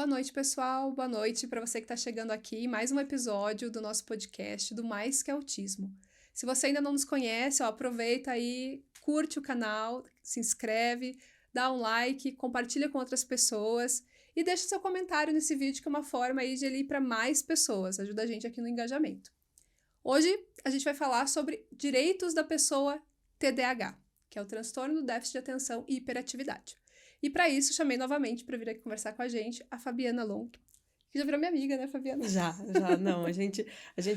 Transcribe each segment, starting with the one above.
Boa noite, pessoal. Boa noite para você que está chegando aqui. Mais um episódio do nosso podcast do Mais Que Autismo. Se você ainda não nos conhece, aproveita aí, curte o canal, se inscreve, dá um like, compartilha com outras pessoas e deixa seu comentário nesse vídeo, que é uma forma aí de ele ir para mais pessoas. Ajuda a gente aqui no engajamento. Hoje a gente vai falar sobre direitos da pessoa TDAH, que é o transtorno do déficit de atenção e hiperatividade. E para isso, chamei novamente para vir aqui conversar com a gente a Fabiana Long, que já virou minha amiga, né, Fabiana? Já, não, a gente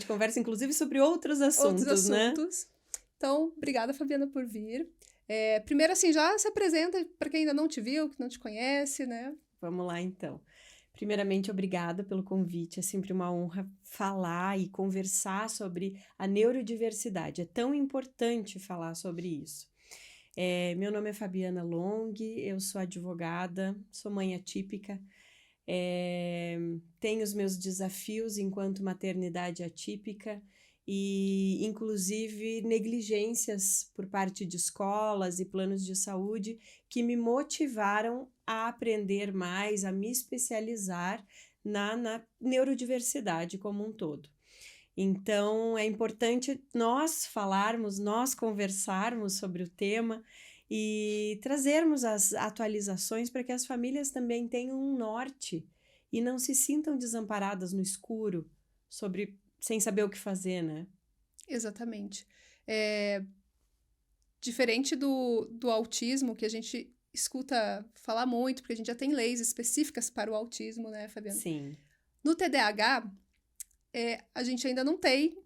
conversa inclusive sobre outros Outros assuntos, né? assuntos. Então, obrigada, Fabiana, por vir. Primeiro, assim, já se apresenta para quem ainda não te viu, que não te conhece, né? Vamos lá, então. Primeiramente, obrigada pelo convite. É sempre uma honra falar e conversar sobre a neurodiversidade. É tão importante falar sobre isso. Meu nome é Fabiana Long, eu sou advogada, sou mãe atípica, tenho os meus desafios enquanto maternidade atípica e, inclusive, negligências por parte de escolas e planos de saúde que me motivaram a aprender mais, a me especializar na neurodiversidade como um todo. Então, é importante nós falarmos, nós conversarmos sobre o tema e trazermos as atualizações para que as famílias também tenham um norte e não se sintam desamparadas no escuro, sem saber o que fazer, né? Exatamente. Diferente do autismo, que a gente escuta falar muito, porque a gente já tem leis específicas para o autismo, né, Fabiana? Sim. No TDAH, a gente ainda não tem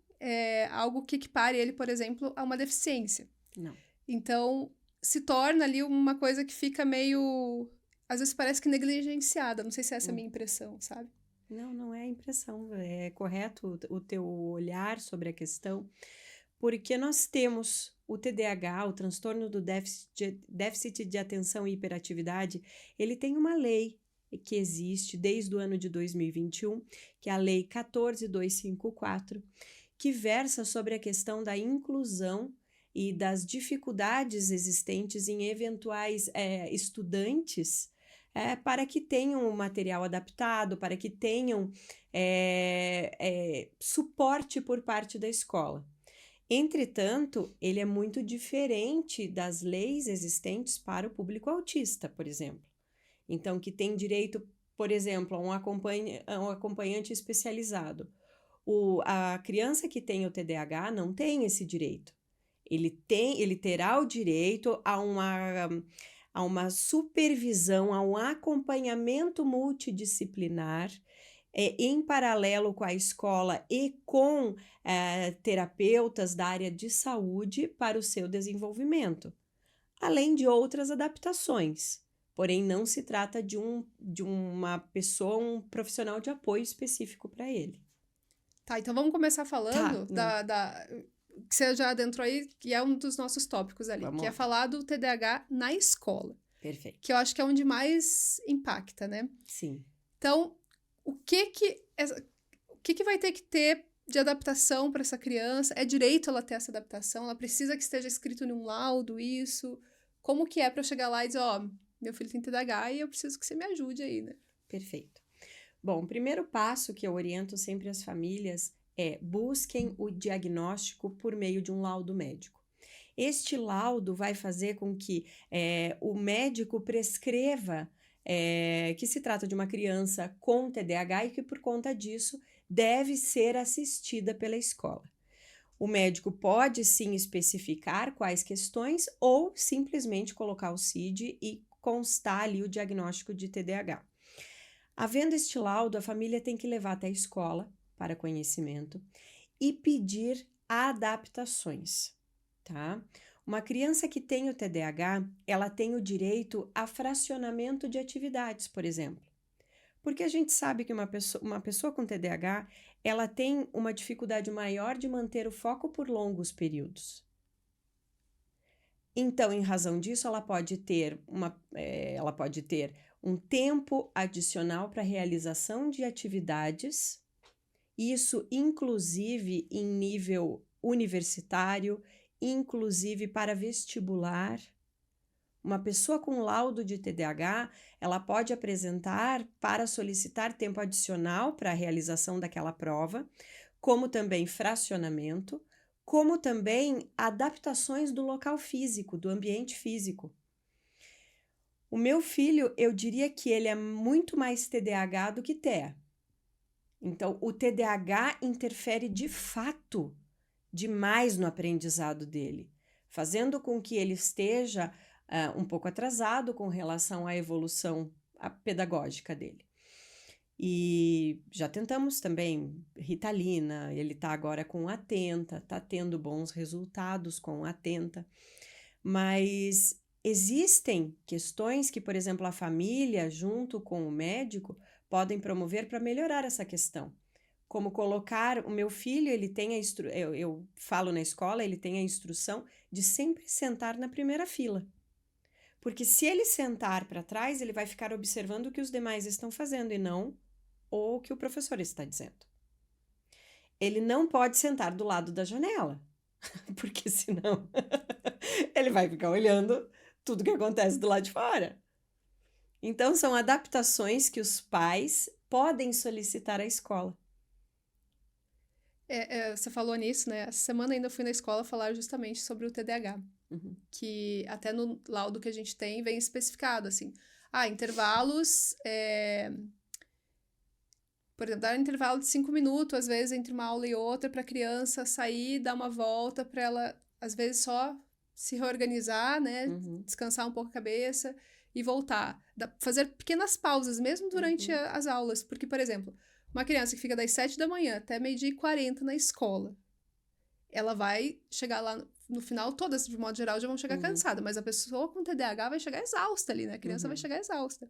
algo que equipare ele, por exemplo, a uma deficiência. Não. Então, se torna ali uma coisa que fica meio... Às vezes parece que negligenciada. Não sei se essa é a minha impressão, sabe? Não é impressão. É correto o teu olhar sobre a questão, porque nós temos o TDAH, o transtorno do déficit de atenção e hiperatividade, ele tem uma lei que existe desde o ano de 2021, que é a Lei 14.254, que versa sobre a questão da inclusão e das dificuldades existentes em eventuais estudantes para que tenham o material adaptado, para que tenham suporte por parte da escola. Entretanto, ele é muito diferente das leis existentes para o público autista, por exemplo. Então, que tem direito, por exemplo, a um acompanhante especializado. A criança que tem o TDAH não tem esse direito. Ele terá o direito a uma supervisão, a um acompanhamento multidisciplinar, em paralelo com a escola e com terapeutas da área de saúde para o seu desenvolvimento, além de outras adaptações. Porém, não se trata de uma pessoa, um profissional de apoio específico para ele. Tá, então vamos começar falando Tá, que você já adentrou aí, que é um dos nossos tópicos ali, Vamos que é lá. falar do TDAH na escola. Perfeito. Que eu acho que é onde mais impacta, né? Sim. Então, o que vai ter que ter de adaptação para essa criança? É direito ela ter essa adaptação? Ela precisa que esteja escrito em um laudo isso? Como que é para eu chegar lá e dizer, meu filho tem TDAH e eu preciso que você me ajude aí, né? Perfeito. Bom, o primeiro passo que eu oriento sempre as famílias é busquem o diagnóstico por meio de um laudo médico. Este laudo vai fazer com que o médico prescreva que se trata de uma criança com TDAH e que, por conta disso, deve ser assistida pela escola. O médico pode sim especificar quais questões ou simplesmente colocar o CID e constar ali o diagnóstico de TDAH. Havendo este laudo, a família tem que levar até a escola para conhecimento e pedir adaptações, tá? Uma criança que tem o TDAH, ela tem o direito a fracionamento de atividades, por exemplo. Porque a gente sabe que uma pessoa com TDAH, ela tem uma dificuldade maior de manter o foco por longos períodos. Então, em razão disso, ela pode ter um tempo adicional para realização de atividades, isso inclusive em nível universitário, inclusive para vestibular. uma pessoa com laudo de TDAH, ela pode apresentar para solicitar tempo adicional para a realização daquela prova, como também fracionamento, como também adaptações do local físico, do ambiente físico. O meu filho, eu diria que ele é muito mais TDAH do que TEA. Então, o TDAH interfere de fato demais no aprendizado dele, fazendo com que ele esteja um pouco atrasado com relação à evolução pedagógica dele. E já tentamos também Ritalina, ele está agora com Atenta, está tendo bons resultados com Atenta, mas existem questões que, por exemplo, a família, junto com o médico, podem promover para melhorar essa questão. Como colocar o meu filho, ele tem eu falo na escola, ele tem a instrução de sempre sentar na primeira fila. Porque se ele sentar para trás, ele vai ficar observando o que os demais estão fazendo e não o que o professor está dizendo. Ele não pode sentar do lado da janela, porque senão ele vai ficar olhando tudo que acontece do lado de fora. Então, são adaptações que os pais podem solicitar à escola. Você falou nisso, né? Essa semana ainda fui na escola falar justamente sobre o TDAH. Que até no laudo que a gente tem vem especificado, assim. Intervalos... Por exemplo, dar um intervalo de 5 minutos, às vezes, entre uma aula e outra, para a criança sair, dar uma volta, para ela, às vezes, só se reorganizar, né? Descansar um pouco a cabeça e voltar. Fazer pequenas pausas, mesmo durante as aulas. Porque, por exemplo, uma criança que fica das 7 da manhã até 12h40 na escola, ela vai chegar lá no final, todas, de modo geral, já vão chegar cansada. Mas a pessoa com TDAH vai chegar exausta ali, né? A criança vai chegar exausta.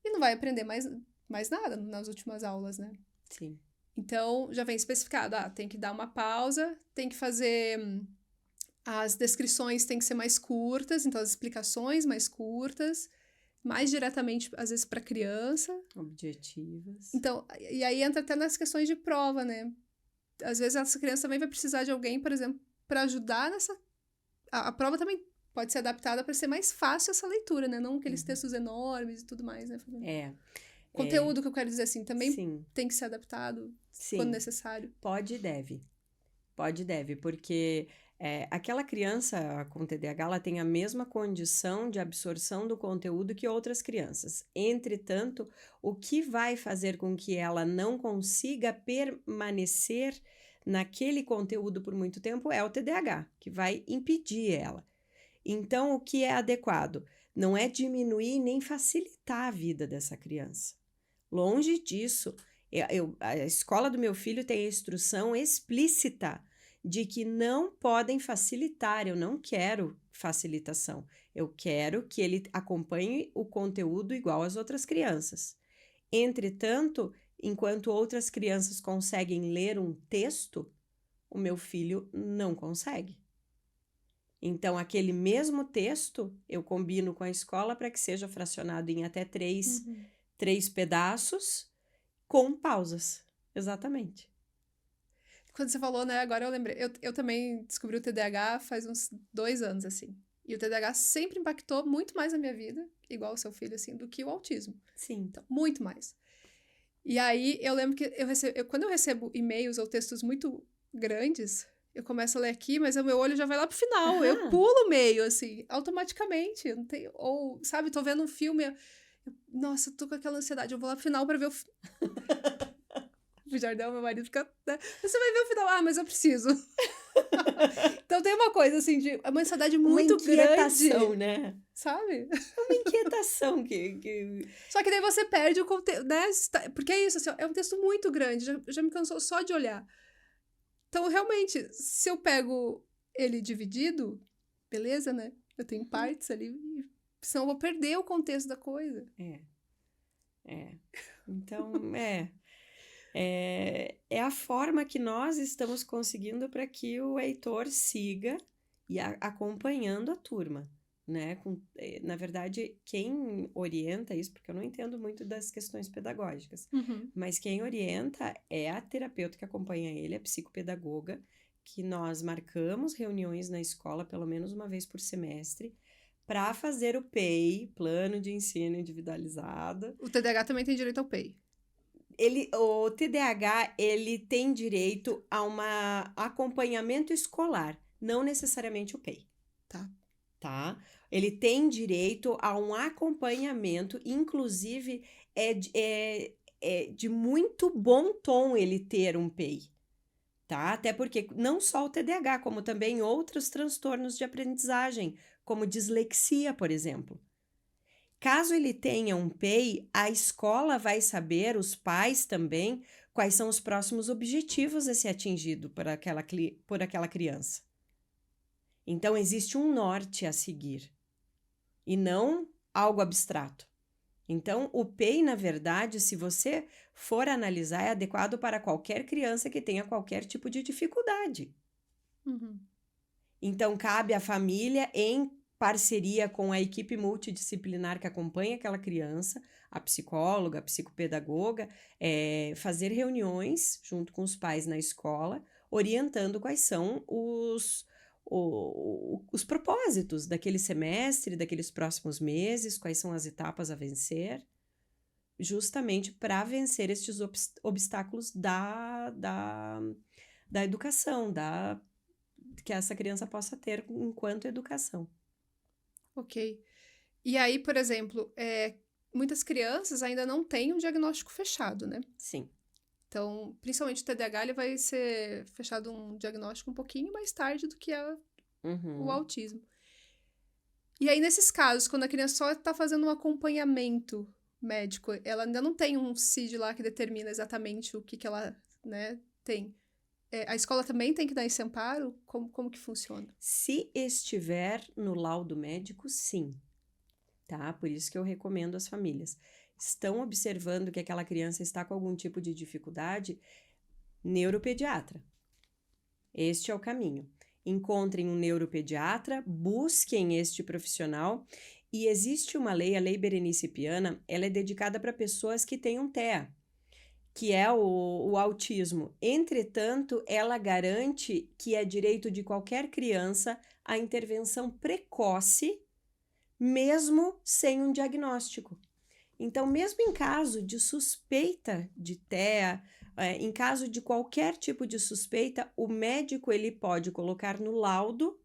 E não vai aprender mais nada nas últimas aulas, né? Sim. Então, já vem especificado, tem que dar uma pausa, tem que fazer... As descrições têm que ser mais curtas, então as explicações mais curtas, mais diretamente, às vezes, para a criança. Objetivas. Então, e aí entra até nas questões de prova, né? Às vezes essa criança também vai precisar de alguém, por exemplo, para ajudar nessa... A prova também pode ser adaptada para ser mais fácil essa leitura, né? Não aqueles textos enormes e tudo mais, né? Conteúdo que eu quero dizer assim, também tem que ser adaptado quando necessário. Pode e deve. Pode e deve, porque aquela criança com TDAH, ela tem a mesma condição de absorção do conteúdo que outras crianças. Entretanto, o que vai fazer com que ela não consiga permanecer naquele conteúdo por muito tempo é o TDAH, que vai impedir ela. Então, o que é adequado? Não é diminuir nem facilitar a vida dessa criança. Longe disso, a escola do meu filho tem a instrução explícita de que não podem facilitar. Eu não quero facilitação. Eu quero que ele acompanhe o conteúdo igual às outras crianças. Entretanto, enquanto outras crianças conseguem ler um texto, o meu filho não consegue. Então, aquele mesmo texto, eu combino com a escola para que seja fracionado em até 3 pedaços com pausas. Exatamente. Quando você falou, né, agora eu lembrei. Eu também descobri o TDAH faz uns 2 anos, assim. E o TDAH sempre impactou muito mais a minha vida, igual o seu filho, assim, do que o autismo. Sim. Então, muito mais. E aí, eu lembro que quando eu recebo e-mails ou textos muito grandes, eu começo a ler aqui, mas o meu olho já vai lá pro final. Eu pulo o meio, assim, automaticamente. Eu não tenho, ou, sabe, tô vendo um filme... Nossa, tô com aquela ansiedade. Eu vou lá pro final pra ver o Jardel, meu marido, fica... Né? Você vai ver o final. Mas eu preciso. Então tem uma coisa, assim, de uma ansiedade muito grande. Uma inquietação, né? Sabe? Uma inquietação que... Só que daí você perde o conteúdo, né? Porque é isso, assim, é um texto muito grande. Já me cansou só de olhar. Então, realmente, se eu pego ele dividido, beleza, né? Eu tenho partes ali... Senão eu vou perder o contexto da coisa. Então, é a forma que nós estamos conseguindo para que o Heitor siga e acompanhando a turma, né? Na verdade, quem orienta isso, porque eu não entendo muito das questões pedagógicas, mas quem orienta é a terapeuta que acompanha ele, a psicopedagoga, que nós marcamos reuniões na escola pelo menos uma vez por semestre, para fazer o PEI, Plano de Ensino Individualizado. O TDAH também tem direito ao PEI. O TDAH, ele tem direito a um acompanhamento escolar, não necessariamente o PEI. Tá? Ele tem direito a um acompanhamento, inclusive é de muito bom tom ele ter um PEI, tá? Até porque não só o TDAH, como também outros transtornos de aprendizagem, como dislexia, por exemplo. Caso ele tenha um PEI, a escola vai saber, os pais também, quais são os próximos objetivos a ser atingido por aquela criança. Então, existe um norte a seguir, e não algo abstrato. Então, o PEI, na verdade, se você for analisar, é adequado para qualquer criança que tenha qualquer tipo de dificuldade. Uhum. Então, cabe à família, em parceria com a equipe multidisciplinar que acompanha aquela criança, a psicóloga, a psicopedagoga, fazer reuniões junto com os pais na escola, orientando quais são os propósitos daquele semestre, daqueles próximos meses, quais são as etapas a vencer, justamente para vencer estes obstáculos da educação, que essa criança possa ter enquanto educação. Ok. E aí, por exemplo, muitas crianças ainda não têm um diagnóstico fechado, né? Sim. Então, principalmente o TDAH, ele vai ser fechado um diagnóstico um pouquinho mais tarde do que o autismo. E aí, nesses casos, quando a criança só está fazendo um acompanhamento médico, ela ainda não tem um CID lá que determina exatamente o que ela, né, tem. A escola também tem que dar esse amparo? Como que funciona? Se estiver no laudo médico, sim. Tá? Por isso que eu recomendo às famílias. Estão observando que aquela criança está com algum tipo de dificuldade? Neuropediatra. Este é o caminho. Encontrem um neuropediatra, busquem este profissional, e existe uma lei, a Lei Berenice Piana, ela é dedicada para pessoas que têm um TEA, que é o autismo. Entretanto, ela garante que é direito de qualquer criança a intervenção precoce, mesmo sem um diagnóstico. Então, mesmo em caso de suspeita de TEA, em caso de qualquer tipo de suspeita, o médico ele pode colocar no laudo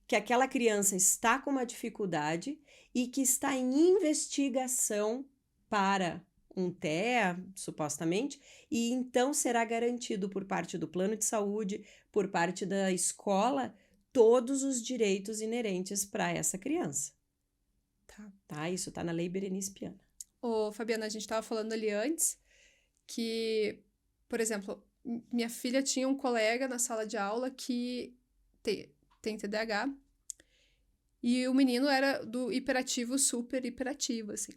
que aquela criança está com uma dificuldade e que está em investigação para um TEA, supostamente, e então será garantido por parte do plano de saúde, por parte da escola, todos os direitos inerentes para essa criança. Tá? Isso está na Lei Berenice Piana. Ô, Fabiana, a gente estava falando ali antes que, por exemplo, minha filha tinha um colega na sala de aula que tem TDAH e o menino era do hiperativo super hiperativo, assim.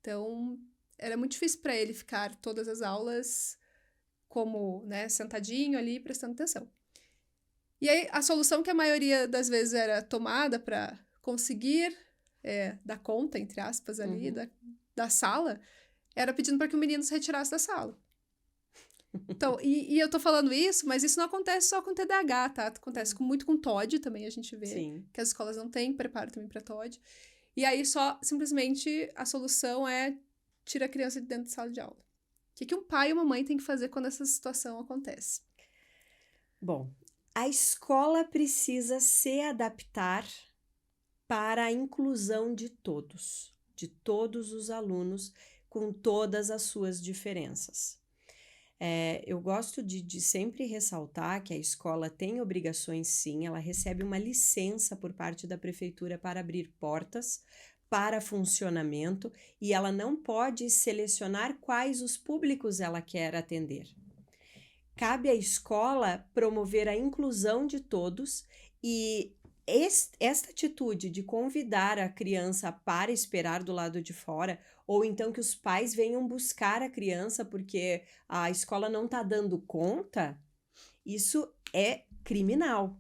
Então, era muito difícil para ele ficar todas as aulas como, né, sentadinho ali prestando atenção. E aí, a solução que a maioria das vezes era tomada para conseguir dar conta, entre aspas, ali, da sala, era pedindo para que o menino se retirasse da sala. Então, e eu tô falando isso, mas isso não acontece só com TDAH, tá? Acontece muito com TOD também, a gente vê. Sim. Que as escolas não têm preparo também para TOD. E aí, simplesmente, a solução é tira a criança de dentro da sala de aula. O que um pai e uma mãe têm que fazer quando essa situação acontece? Bom, a escola precisa se adaptar para a inclusão de todos os alunos, com todas as suas diferenças. Eu gosto de sempre ressaltar que a escola tem obrigações, sim, ela recebe uma licença por parte da prefeitura para abrir portas para funcionamento e ela não pode selecionar quais os públicos ela quer atender. Cabe à escola promover a inclusão de todos e esta atitude de convidar a criança para esperar do lado de fora, ou então que os pais venham buscar a criança porque a escola não está dando conta, isso é criminal.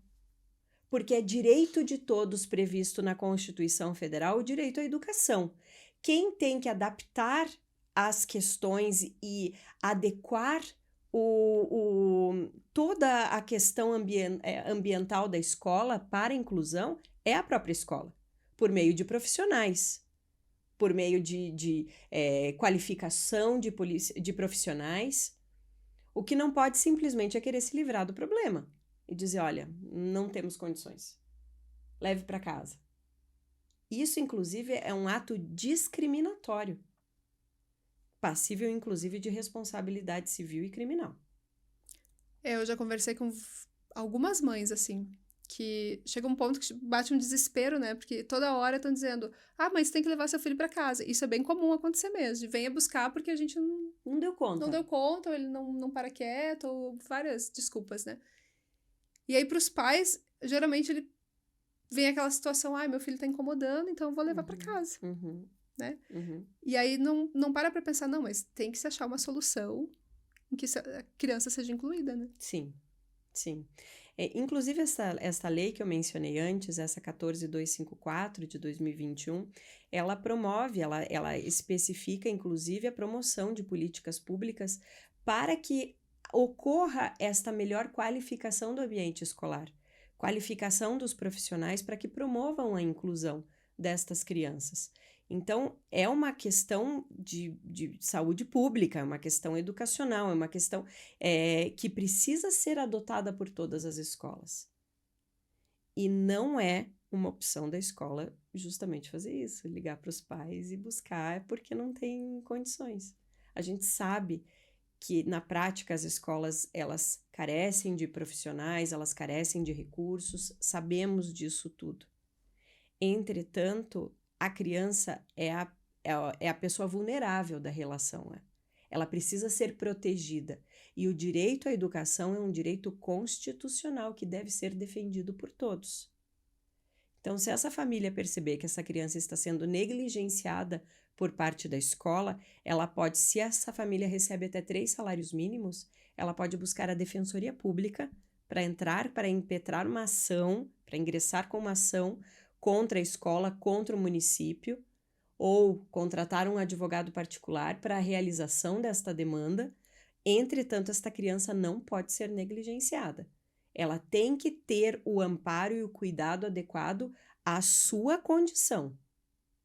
Porque é direito de todos previsto na Constituição Federal o direito à educação. Quem tem que adaptar as questões e adequar toda a questão ambiental da escola para a inclusão é a própria escola. por meio de profissionais, por meio de qualificação de profissionais. O que não pode simplesmente é querer se livrar do problema e dizer, olha, não temos condições, leve para casa. Isso, inclusive, é um ato discriminatório, passível, inclusive, de responsabilidade civil e criminal. Eu já conversei com algumas mães, assim, que chega um ponto que bate um desespero, né? Porque toda hora estão dizendo, mas tem que levar seu filho para casa. Isso é bem comum acontecer mesmo, de venha buscar porque a gente não deu conta. Não deu conta, ou ele não para quieto, ou várias desculpas, né? E aí, pros pais, geralmente ele vem aquela situação, meu filho tá incomodando, então eu vou levar para casa, né? E aí não para pensar, não, mas tem que se achar uma solução em que a criança seja incluída, né? Sim, sim. Inclusive, essa lei que eu mencionei antes, essa 14254 de 2021, ela promove, ela especifica, inclusive, a promoção de políticas públicas para que ocorra esta melhor qualificação do ambiente escolar, qualificação dos profissionais para que promovam a inclusão destas crianças. Então, é uma questão de saúde pública, é uma questão educacional, é uma questão que precisa ser adotada por todas as escolas. E não é uma opção da escola justamente fazer isso, ligar para os pais e buscar porque não tem condições. A gente sabe que, na prática, as escolas, elas carecem de profissionais, elas carecem de recursos, sabemos disso tudo. Entretanto, a criança é a pessoa vulnerável da relação, né? Ela precisa ser protegida. E o direito à educação é um direito constitucional que deve ser defendido por todos. Então, se essa família perceber que essa criança está sendo negligenciada por parte da escola, ela pode, se essa família recebe até 3 salários mínimos, ela pode buscar a Defensoria Pública para impetrar uma ação, para ingressar com uma ação contra a escola, contra o município, ou contratar um advogado particular para a realização desta demanda. Entretanto, esta criança não pode ser negligenciada. Ela tem que ter o amparo e o cuidado adequado à sua condição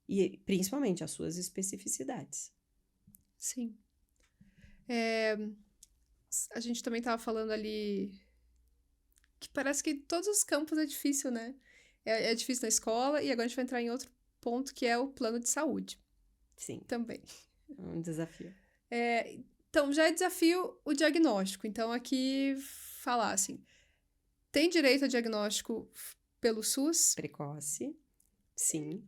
e principalmente às suas especificidades. Sim. A gente também estava falando ali que parece que todos os campos é difícil, né? É difícil na escola, e agora a gente vai entrar em outro ponto, que é o plano de saúde. Sim. Também. Um desafio. Então, já é desafio o diagnóstico. Então, aqui, falar assim, tem direito a diagnóstico pelo SUS? Precoce, sim.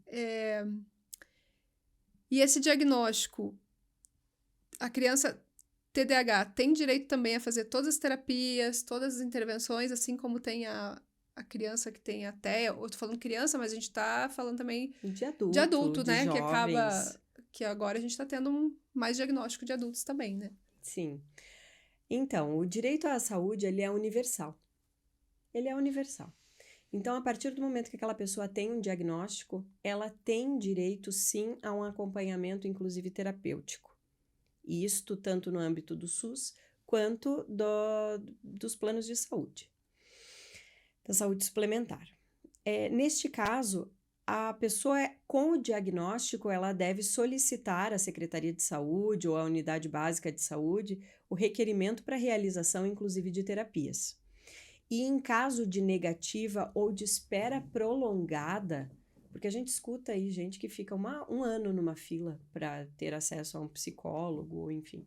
E esse diagnóstico, a criança TDAH tem direito também a fazer todas as terapias, todas as intervenções, assim como tem a criança que tem até... Eu tô falando criança, mas a gente tá falando também de adulto, né? jovens. Que acaba... Que agora a gente tá tendo mais diagnóstico de adultos também, né? Sim. Então, o direito à saúde, ele é universal. Ele é universal. Então, a partir do momento que aquela pessoa tem um diagnóstico, ela tem direito, sim, a um acompanhamento, inclusive terapêutico. E isto tanto no âmbito do SUS, quanto dos planos de saúde, da saúde suplementar. Neste caso, a pessoa com o diagnóstico, ela deve solicitar à Secretaria de Saúde ou à Unidade Básica de Saúde o requerimento para realização, inclusive, de terapias. E em caso de negativa ou de espera prolongada, porque a gente escuta aí gente que fica um ano numa fila para ter acesso a um psicólogo, enfim.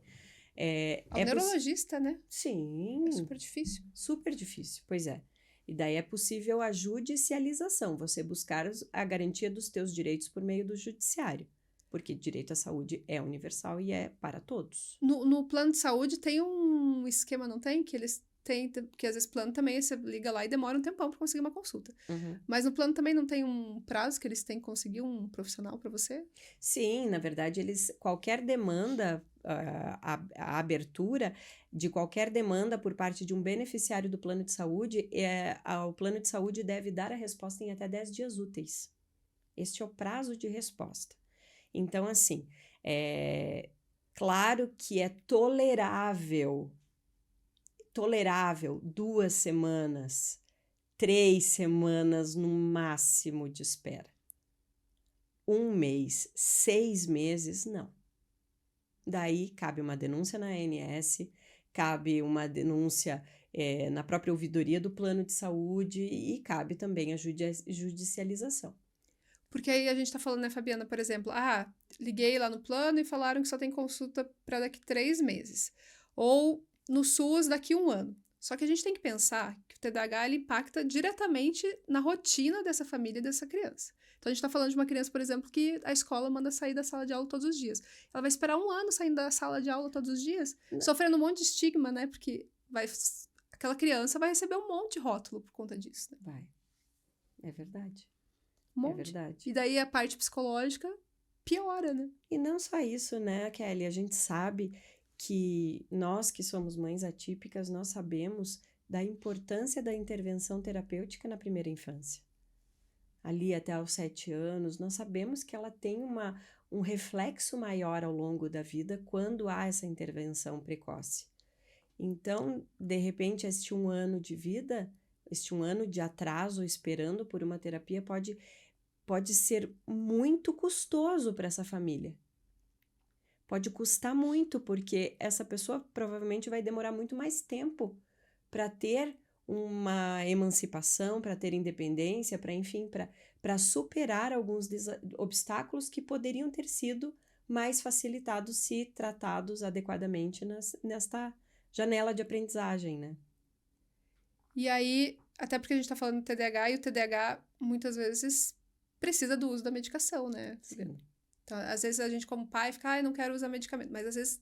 Neurologista, né? Sim. É super difícil. Super difícil, pois é. E daí é possível a judicialização, você buscar a garantia dos teus direitos por meio do judiciário. Porque direito à saúde é universal e é para todos. No plano de saúde tem um esquema, não tem? Que eles têm, porque às vezes plano também, você liga lá e demora um tempão para conseguir uma consulta. Mas no plano também não tem um prazo que eles têm que conseguir um profissional para você? Sim, na verdade, qualquer demanda, a abertura de qualquer demanda por parte de um beneficiário do plano de saúde, o plano de saúde deve dar a resposta em até 10 dias úteis. Este é o prazo de resposta. Então, assim, claro que é tolerável 2 semanas, 3 semanas no máximo de espera. 1 mês, 6 meses, não. Daí cabe uma denúncia na ANS, cabe uma denúncia na própria ouvidoria do plano de saúde e cabe também a judicialização. Porque aí a gente tá falando, né, Fabiana, por exemplo, liguei lá no plano e falaram que só tem consulta para daqui 3 meses. Ou no SUS daqui 1 ano. Só que a gente tem que pensar que o TDAH ele impacta diretamente na rotina dessa família e dessa criança. Então a gente tá falando de uma criança, por exemplo, que a escola manda sair da sala de aula todos os dias. Ela vai esperar 1 ano saindo da sala de aula todos os dias, sofrendo um monte de estigma, né? Porque aquela criança vai receber um monte de rótulo por conta disso. Né? Vai. É verdade. Um monte. É verdade. E daí a parte psicológica piora, né? E não só isso, né, Kelly? A gente sabe que nós que somos mães atípicas, nós sabemos da importância da intervenção terapêutica na primeira infância. Ali até aos 7 anos, nós sabemos que ela tem um reflexo maior ao longo da vida quando há essa intervenção precoce. Então, de repente, este 1 ano de vida, este 1 ano de atraso esperando por uma terapia pode ser muito custoso para essa família. Pode custar muito, porque essa pessoa provavelmente vai demorar muito mais tempo para ter uma emancipação, para ter independência, para superar alguns obstáculos que poderiam ter sido mais facilitados se tratados adequadamente nesta janela de aprendizagem, né? E aí, até porque a gente tá falando do TDAH, e o TDAH muitas vezes precisa do uso da medicação, né? Sim. Então, às vezes a gente como pai fica, não quero usar medicamento, mas às vezes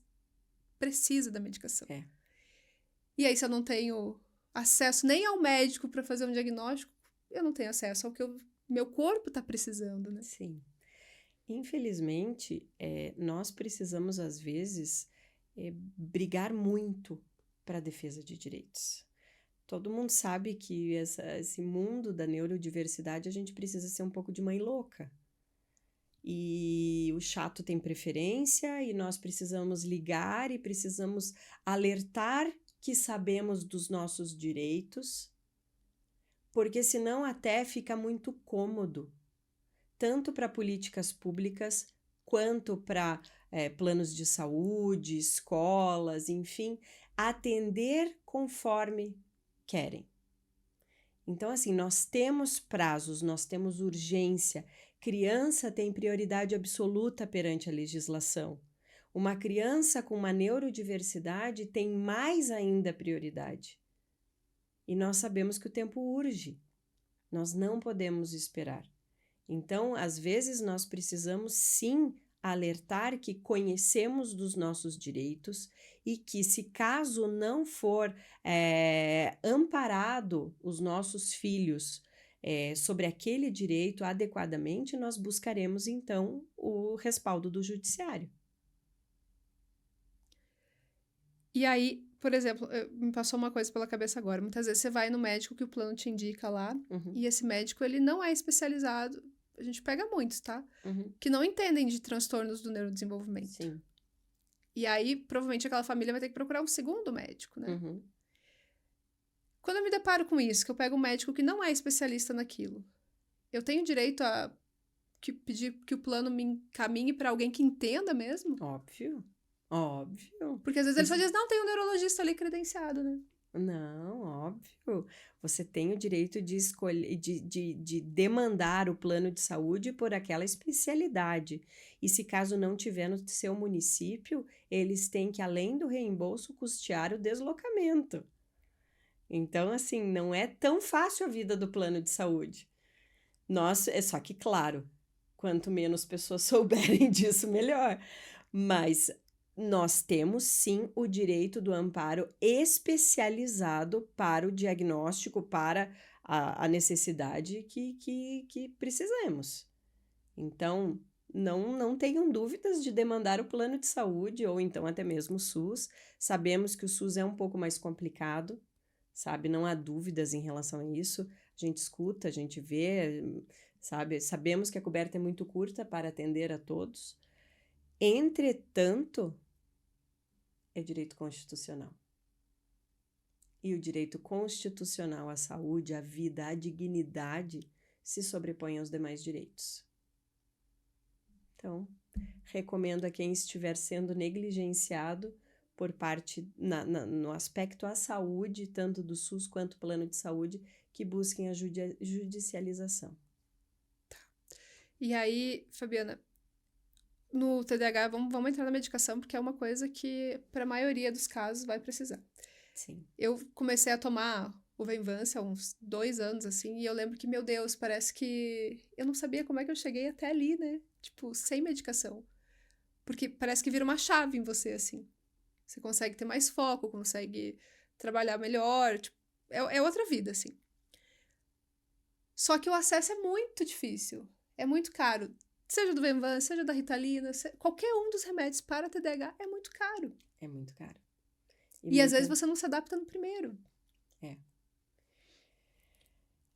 precisa da medicação. É. E aí, se eu não tenho acesso nem ao médico para fazer um diagnóstico, eu não tenho acesso ao que meu corpo está precisando, né? Sim. Infelizmente, nós precisamos, às vezes, brigar muito para a defesa de direitos. Todo mundo sabe que esse mundo da neurodiversidade, a gente precisa ser um pouco de mãe louca. E o chato tem preferência e nós precisamos ligar e precisamos alertar que sabemos dos nossos direitos, porque senão até fica muito cômodo, tanto para políticas públicas quanto para planos de saúde, escolas, enfim, atender conforme querem. Então, assim, nós temos prazos, nós temos urgência. Criança tem prioridade absoluta perante a legislação. Uma criança com uma neurodiversidade tem mais ainda prioridade. E nós sabemos que o tempo urge. Nós não podemos esperar. Então, às vezes, nós precisamos sim alertar que conhecemos dos nossos direitos e que, se caso não for amparado os nossos filhos sobre aquele direito adequadamente, nós buscaremos, então, o respaldo do judiciário. E aí, por exemplo, me passou uma coisa pela cabeça agora. Muitas vezes você vai no médico que o plano te indica lá, e esse médico, ele não é especializado. A gente pega muitos, tá? Que não entendem de transtornos do neurodesenvolvimento. Sim. E aí, provavelmente, aquela família vai ter que procurar um segundo médico, né? Quando eu me deparo com isso, que eu pego um médico que não é especialista naquilo, eu tenho direito a pedir que o plano me encaminhe para alguém que entenda mesmo? Óbvio. Óbvio. Porque às vezes ele só diz, não, tem um neurologista ali credenciado, né? Não, óbvio. Você tem o direito de escolher, de demandar o plano de saúde por aquela especialidade. E se caso não tiver no seu município, eles têm que, além do reembolso, custear o deslocamento. Então, assim, não é tão fácil a vida do plano de saúde. Só que, claro, quanto menos pessoas souberem disso, melhor. Mas nós temos, sim, o direito do amparo especializado para o diagnóstico, para a necessidade que precisamos. Então, não tenham dúvidas de demandar o plano de saúde ou então até mesmo o SUS. Sabemos que o SUS é um pouco mais complicado, sabe? Não há dúvidas em relação a isso. A gente escuta, a gente vê, sabe? Sabemos que a coberta é muito curta para atender a todos. Entretanto, é direito constitucional. E o direito constitucional à saúde, à vida, à dignidade se sobrepõe aos demais direitos. Então, recomendo a quem estiver sendo negligenciado por parte, no aspecto à saúde, tanto do SUS quanto plano de saúde, que busquem a judicialização. E aí, Fabiana, no TDAH, vamos entrar na medicação, porque é uma coisa que, para a maioria dos casos, vai precisar. Sim. Eu comecei a tomar o Venvance há uns 2 anos, assim, e eu lembro que, meu Deus, parece que eu não sabia como é que eu cheguei até ali, né? Tipo, sem medicação. Porque parece que vira uma chave em você, assim. Você consegue ter mais foco, consegue trabalhar melhor, tipo, é outra vida, assim. Só que o acesso é muito difícil, é muito caro. Seja do Venvance, seja da Ritalina, qualquer um dos remédios para TDAH é muito caro. É muito caro. E às vezes você não se adapta no primeiro. É.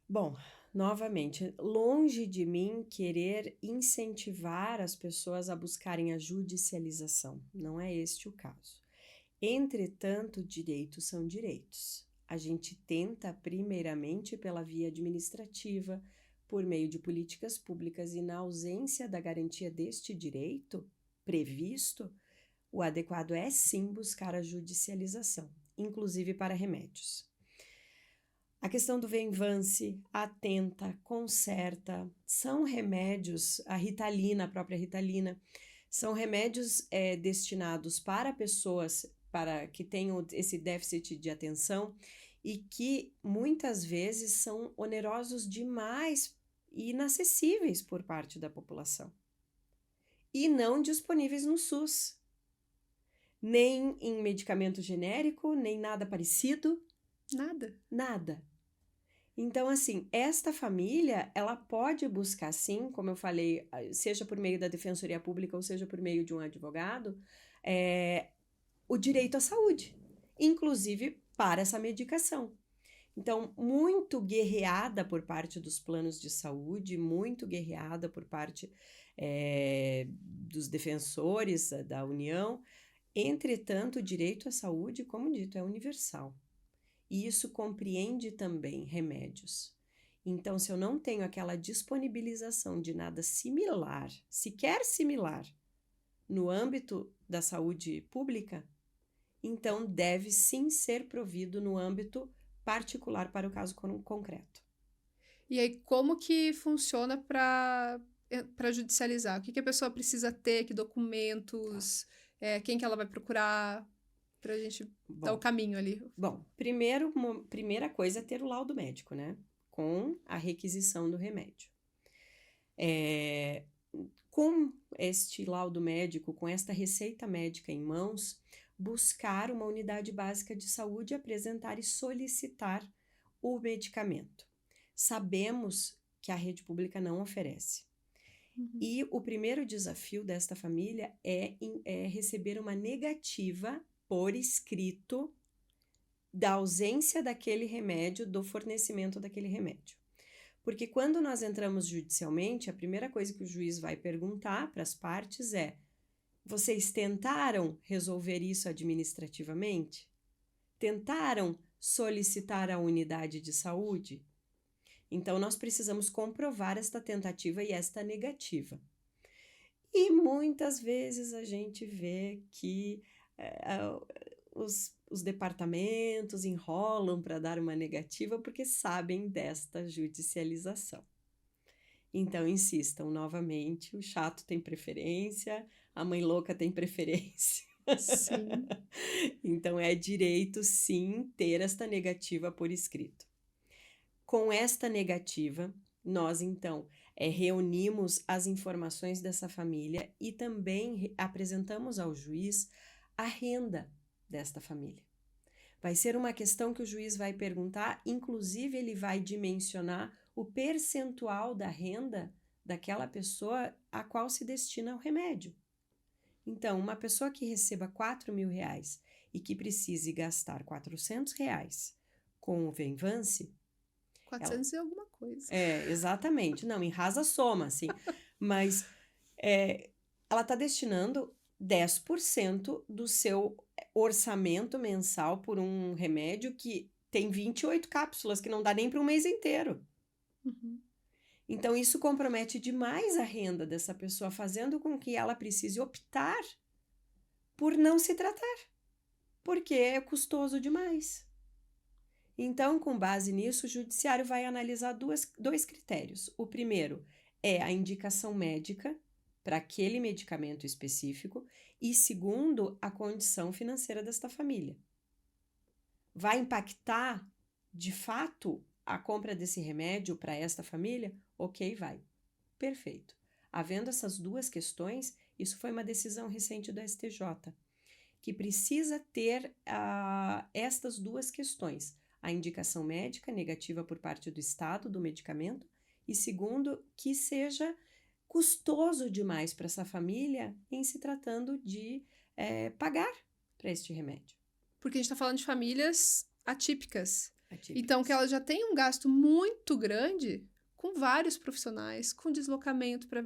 Bom, novamente, longe de mim querer incentivar as pessoas a buscarem a judicialização. Não é este o caso. Entretanto, direitos são direitos. A gente tenta, primeiramente, pela via administrativa, por meio de políticas públicas, e na ausência da garantia deste direito previsto, o adequado é sim buscar a judicialização, inclusive para remédios. A questão do Venvance, Atenta, Concerta, são remédios, a Ritalina, a própria Ritalina, são remédios destinados para pessoas que tenham esse déficit de atenção e que muitas vezes são onerosos demais e inacessíveis por parte da população. E não disponíveis no SUS, nem em medicamento genérico, nem nada parecido. Nada. Então, assim, esta família, ela pode buscar, sim, como eu falei, seja por meio da Defensoria Pública ou seja por meio de um advogado, o direito à saúde, inclusive para essa medicação. Então, muito guerreada por parte dos planos de saúde, muito guerreada por parte dos defensores da União. Entretanto, o direito à saúde, como dito, é universal. E isso compreende também remédios. Então, se eu não tenho aquela disponibilização de nada similar, sequer similar, no âmbito da saúde pública, então deve sim ser provido no âmbito particular para o caso concreto. E aí, como que funciona para judicializar? O que a pessoa precisa ter, que documentos, quem que ela vai procurar, para a gente dar o caminho ali? Bom, primeira coisa é ter o laudo médico, né? Com a requisição do remédio. Com este laudo médico, com esta receita médica em mãos, buscar uma unidade básica de saúde, apresentar e solicitar o medicamento. Sabemos que a rede pública não oferece. Uhum. E o primeiro desafio desta família é receber uma negativa por escrito da ausência daquele remédio, do fornecimento daquele remédio. Porque quando nós entramos judicialmente, a primeira coisa que o juiz vai perguntar para as partes é: vocês tentaram resolver isso administrativamente? Tentaram solicitar a unidade de saúde? Então, nós precisamos comprovar esta tentativa e esta negativa. E muitas vezes a gente vê que os departamentos enrolam para dar uma negativa porque sabem desta judicialização. Então, insistam novamente, o chato tem preferência, a mãe louca tem preferência. Sim. Então, é direito, sim, ter esta negativa por escrito. Com esta negativa, nós, então, reunimos as informações dessa família e também apresentamos ao juiz a renda desta família. Vai ser uma questão que o juiz vai perguntar, inclusive ele vai dimensionar o percentual da renda daquela pessoa a qual se destina o remédio. Então, uma pessoa que receba R$4.000 e que precise gastar R$400 com o Venvance, 400 e alguma coisa. Exatamente. Não, em rasa soma, assim. Mas ela está destinando 10% do seu orçamento mensal por um remédio que tem 28 cápsulas, que não dá nem para um mês inteiro. Uhum. Então, isso compromete demais a renda dessa pessoa, fazendo com que ela precise optar por não se tratar, porque é custoso demais. Então, com base nisso, o judiciário vai analisar dois critérios. O primeiro é a indicação médica para aquele medicamento específico e, segundo, a condição financeira desta família. Vai impactar, de fato, a compra desse remédio para esta família? Ok, vai. Perfeito. Havendo essas duas questões, isso foi uma decisão recente do STJ, que precisa ter estas duas questões. A indicação médica negativa por parte do Estado do medicamento e, segundo, que seja custoso demais para essa família em se tratando de pagar para este remédio. Porque a gente está falando de famílias atípicas. Atípicas. Então, que ela já tem um gasto muito grande com vários profissionais, com deslocamento para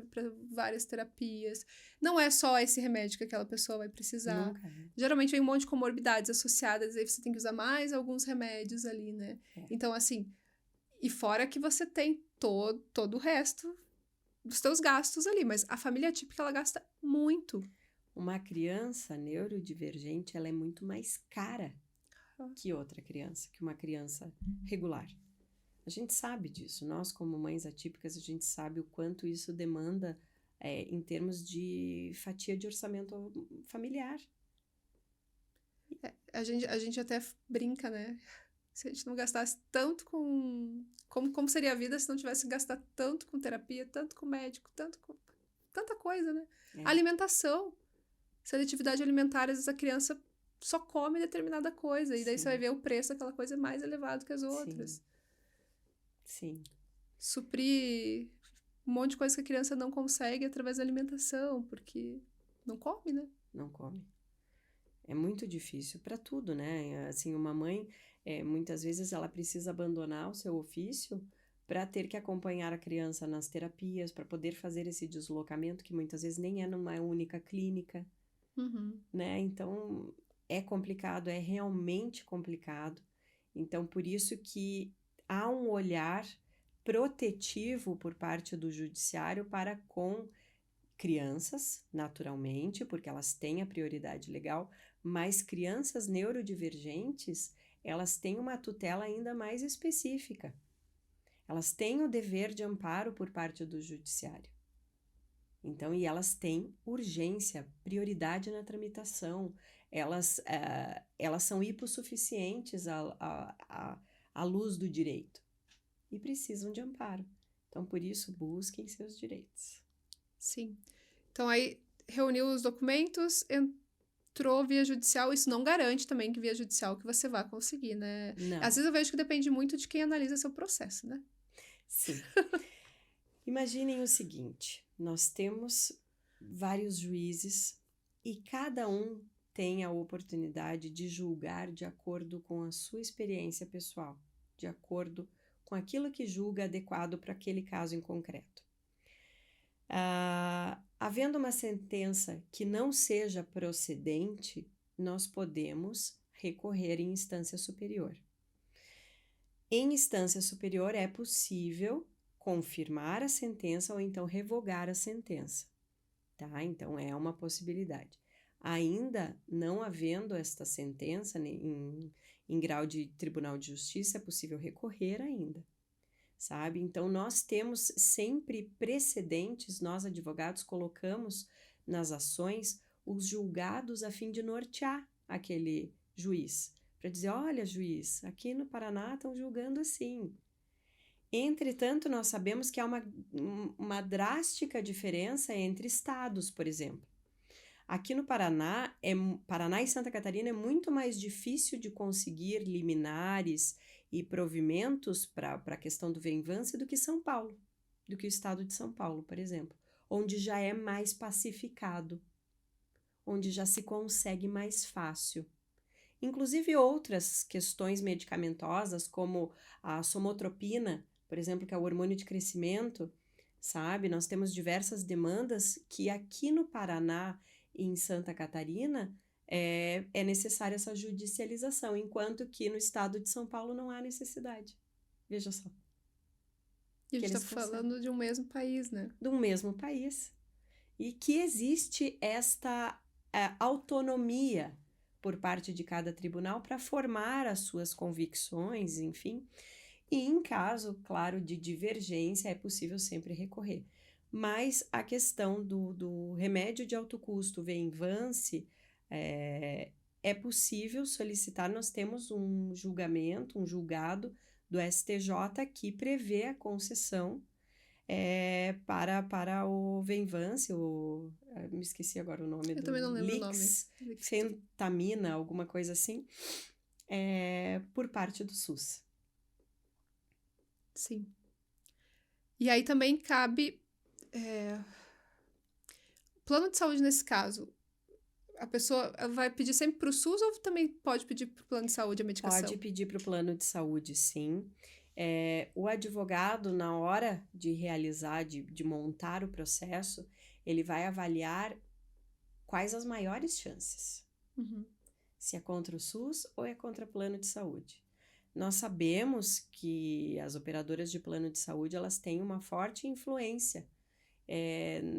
várias terapias. Não é só esse remédio que aquela pessoa vai precisar. Nunca, né? Geralmente vem um monte de comorbidades associadas, aí você tem que usar mais alguns remédios ali, né? É. Então, assim, e fora que você tem todo o resto dos teus gastos ali, mas a família atípica, ela gasta muito. Uma criança neurodivergente, ela é muito mais cara que outra criança, que uma criança regular. A gente sabe disso. Nós, como mães atípicas, a gente sabe o quanto isso demanda em termos de fatia de orçamento familiar. A gente até brinca, né? Se a gente não gastasse tanto com... Como seria a vida se não tivesse que gastar tanto com terapia, tanto com médico, tanto com... Tanta coisa, né? Alimentação. Seletividade alimentar, às vezes a criança só come determinada coisa. E daí você vai ver o preço daquela coisa é mais elevado que as outras. Sim. Suprir um monte de coisa que a criança não consegue através da alimentação, porque não come, né? Não come. É muito difícil para tudo, né? Assim, uma mãe, muitas vezes ela precisa abandonar o seu ofício para ter que acompanhar a criança nas terapias, para poder fazer esse deslocamento, que muitas vezes nem é numa única clínica, né? Então, é complicado, é realmente complicado. Então, por isso que há um olhar protetivo por parte do judiciário para com crianças, naturalmente, porque elas têm a prioridade legal, mas crianças neurodivergentes, elas têm uma tutela ainda mais específica. Elas têm o dever de amparo por parte do judiciário. Então, e elas têm urgência, prioridade na tramitação, elas são hipossuficientes à luz do direito e precisam de amparo. Então, por isso, busquem seus direitos. Sim. Então, aí, reuniu os documentos, entrou via judicial. Isso não garante também que via judicial que você vá conseguir, né? Não. Às vezes eu vejo que depende muito de quem analisa seu processo, né? Sim. Imaginem o seguinte, nós temos vários juízes e cada um tem a oportunidade de julgar de acordo com a sua experiência pessoal, de acordo com aquilo que julga adequado para aquele caso em concreto. Havendo uma sentença que não seja procedente, nós podemos recorrer em instância superior. Em instância superior é possível confirmar a sentença ou então revogar a sentença, tá? Então, é uma possibilidade. Ainda não havendo esta sentença em grau de Tribunal de Justiça, é possível recorrer ainda, sabe? Então, nós temos sempre precedentes, nós advogados colocamos nas ações os julgados a fim de nortear aquele juiz, para dizer, olha, juiz, aqui no Paraná estão julgando assim. Entretanto, nós sabemos que há uma drástica diferença entre estados, por exemplo. Aqui no Paraná, Paraná e Santa Catarina é muito mais difícil de conseguir liminares e provimentos para a questão do venvance do que São Paulo, do que o estado de São Paulo, por exemplo, onde já é mais pacificado, onde já se consegue mais fácil. Inclusive outras questões medicamentosas, como a somotropina, por exemplo, que é o hormônio de crescimento, sabe? Nós temos diversas demandas que aqui no Paraná e em Santa Catarina é necessária essa judicialização, enquanto que no estado de São Paulo não há necessidade. Veja só. E a que gente tá eles conseguem. falando de um mesmo país, né? Do mesmo país. E que existe esta autonomia por parte de cada tribunal para formar as suas convicções, enfim. E em caso, claro, de divergência, é possível sempre recorrer. Mas a questão do remédio de alto custo, Venvance, é possível solicitar. Nós temos um julgamento, um julgado do STJ que prevê a concessão para o Venvance, me esqueci agora o nome Eu também do não lembro o nome. Fentamina, alguma coisa assim, por parte do SUS. Sim. E aí também cabe. Plano de saúde nesse caso. A pessoa vai pedir sempre para o SUS ou também pode pedir para o plano de saúde a medicação? Pode pedir para o plano de saúde, sim. O advogado, na hora de realizar, de montar o processo, ele vai avaliar quais as maiores chances. Uhum. Se é contra o SUS ou é contra o plano de saúde. Nós sabemos que as operadoras de plano de saúde, elas têm uma forte influência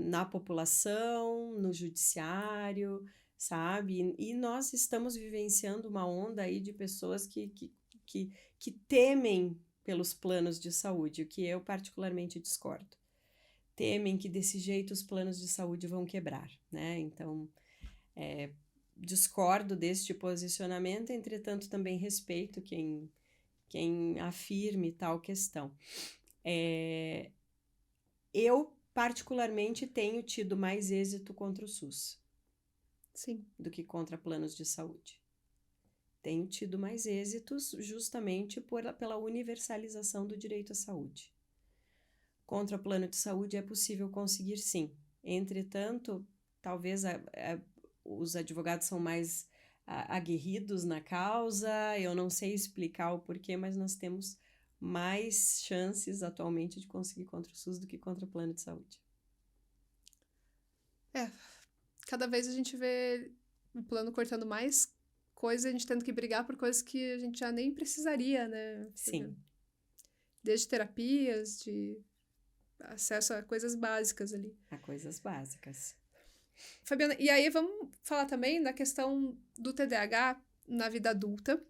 na população, no judiciário, sabe? E nós estamos vivenciando uma onda aí de pessoas que temem pelos planos de saúde, o que eu particularmente discordo. Temem que desse jeito os planos de saúde vão quebrar, né? Então, discordo deste posicionamento, entretanto também respeito quem afirme tal questão. Eu, particularmente, tenho tido mais êxito contra o SUS. Sim. Do que contra planos de saúde. Tenho tido mais êxitos justamente pela universalização do direito à saúde. Contra plano de saúde é possível conseguir sim. Entretanto, talvez os advogados são mais aguerridos na causa, eu não sei explicar o porquê, mas nós temos mais chances atualmente de conseguir contra o SUS do que contra o plano de saúde. Cada vez a gente vê o plano cortando mais coisas, a gente tendo que brigar por coisas que a gente já nem precisaria, né? Sim. Desde terapias, de acesso a coisas básicas ali. A coisas básicas. Fabiana, e aí vamos falar também da questão do TDAH na vida adulta,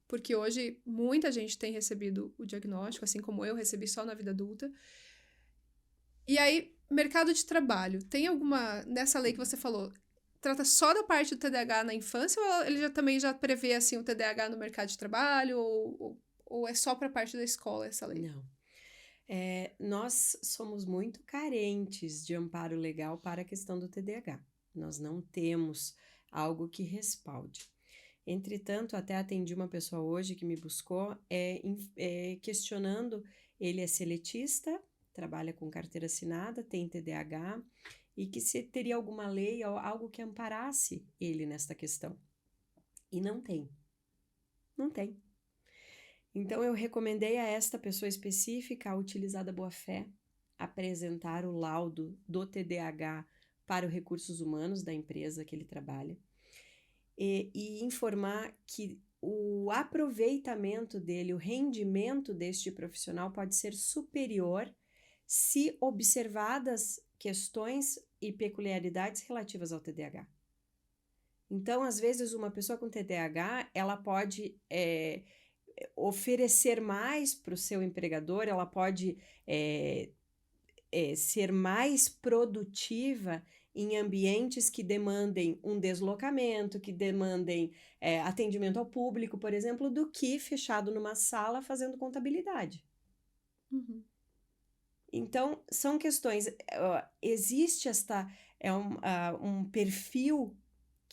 porque hoje muita gente tem recebido o diagnóstico, assim como eu recebi só na vida adulta. E aí, mercado de trabalho, tem alguma, nessa lei que você falou, trata só da parte do TDAH na infância ou ele também já prevê, assim, o TDAH no mercado de trabalho ou é só para a parte da escola essa lei? Não. Nós somos muito carentes de amparo legal para a questão do TDAH. Nós não temos algo que respalde. Entretanto, até atendi uma pessoa hoje que me buscou questionando, ele é seletista, trabalha com carteira assinada, tem TDAH, e que se teria alguma lei ou algo que amparasse ele nesta questão. E não tem. Não tem. Então, eu recomendei a esta pessoa específica a utilizar da boa-fé, apresentar o laudo do TDAH para os recursos humanos da empresa que ele trabalha e informar que o aproveitamento dele, o rendimento deste profissional pode ser superior se observadas questões e peculiaridades relativas ao TDAH. Então, às vezes, uma pessoa com TDAH, ela pode oferecer mais para o seu empregador, ela pode ser mais produtiva em ambientes que demandem um deslocamento, que demandem atendimento ao público, por exemplo, do que fechado numa sala fazendo contabilidade. Uhum. Então, são questões. Existe um perfil